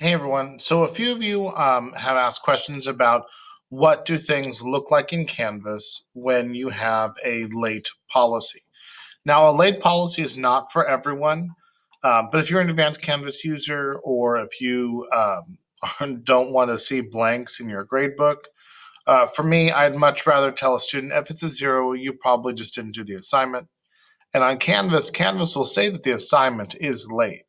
Hey everyone. So a few of you have asked questions about what do things look like in Canvas when you have a late policy. Now, a late policy is not for everyone, but if you're an advanced Canvas user or if you don't want to see blanks in your gradebook, for me, I'd much rather tell a student if it's a zero, you probably just didn't do the assignment. And on Canvas, Canvas will say that the assignment is late.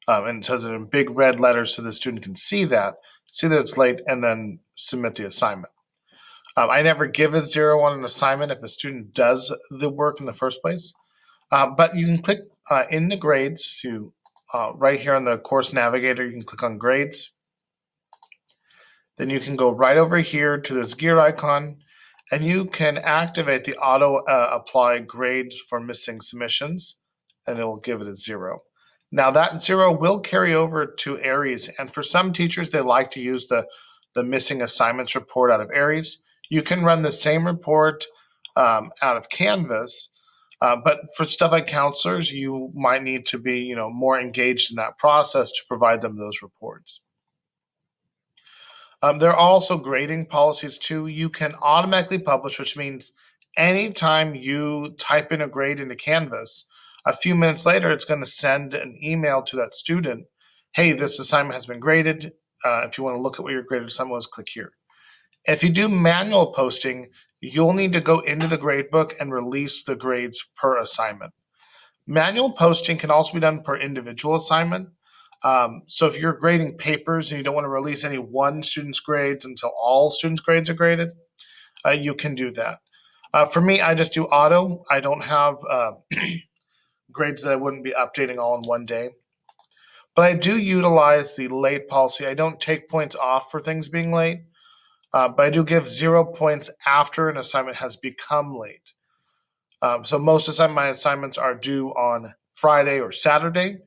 And it says it in big red letters so the student can see that it's late, and then submit the assignment. I never give a zero on an assignment if a student does the work in the first place. But you can click in the grades to right here on the course navigator, you can click on grades. Then you can go right over here to this gear icon, and you can activate the auto apply grades for missing submissions, and it will give it a zero. Now that zero will carry over to Aries, and for some teachers, they like to use the missing assignments report out of Aries. You can run the same report out of Canvas, but for stuff like counselors, you might need to be more engaged in that process to provide them those reports. There are also grading policies too. You can automatically publish, which means anytime you type in a grade into Canvas, a few minutes later, it's going to send an email to that student. Hey, this assignment has been graded. If you want to look at what your graded assignment was, click here. If you do manual posting, you'll need to go into the gradebook and release the grades per assignment. Manual posting can also be done per individual assignment. So if you're grading papers and you don't want to release any one student's grades until all students' grades are graded, you can do that. For me, I just do auto. I don't have grades that I wouldn't be updating all in one day. But I do utilize the late policy. I don't take points off for things being late, but I do give 0 points after an assignment has become late. So most of my assignments are due on Friday or Saturday.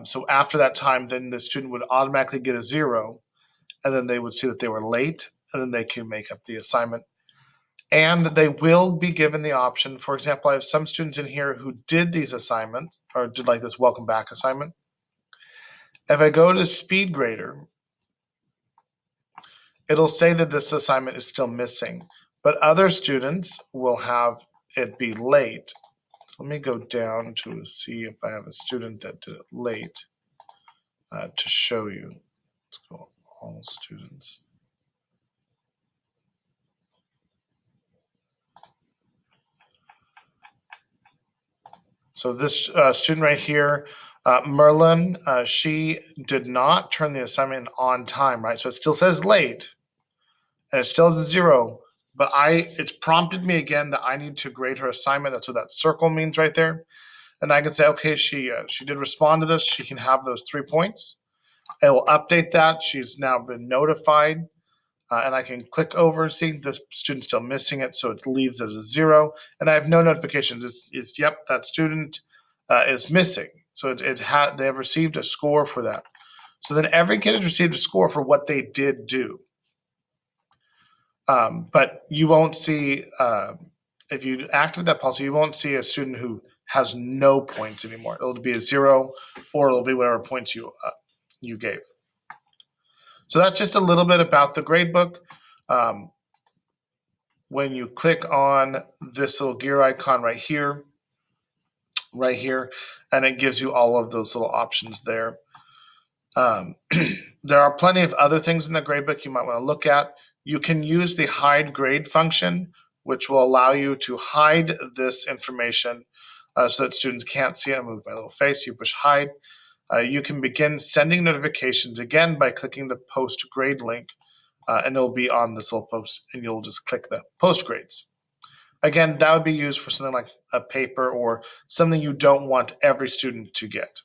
So after that time, then the student would automatically get a zero, and then they would see that they were late, and then they can make up the assignment. And they will be given the option. For example, I have some students in here who did these assignments, or did like this welcome back assignment. If I go to SpeedGrader, it'll say that this assignment is still missing, but other students will have it be late. So let me go down to see if I have a student that did it late to show you. Let's go all students. So this student right here, Merlin, she did not turn the assignment on time, right? So it still says late, and it still has a zero, but it's prompted me again that I need to grade her assignment. That's what that circle means right there. And I can say, okay, she did respond to this. She can have those 3 points. I will update that. She's now been notified. And I can click over, see this student's still missing it, so it leaves as a zero. And I have no notifications. It's yep, that student is missing. So they have received a score for that. So then every kid has received a score for what they did do. But you won't see, if you activate that policy, you won't see a student who has no points anymore. It'll be a zero, or it'll be whatever points you gave. So that's just a little bit about the gradebook. When you click on this little gear icon right here, and it gives you all of those little options there. There are plenty of other things in the gradebook you might want to look at. You can use the hide grade function, which will allow you to hide this information so that students can't see it. I move my little face, you push hide. You can begin sending notifications again by clicking the post grade link, and it'll be on this little post, and you'll just click the post grades. Again, that would be used for something like a paper or something you don't want every student to get.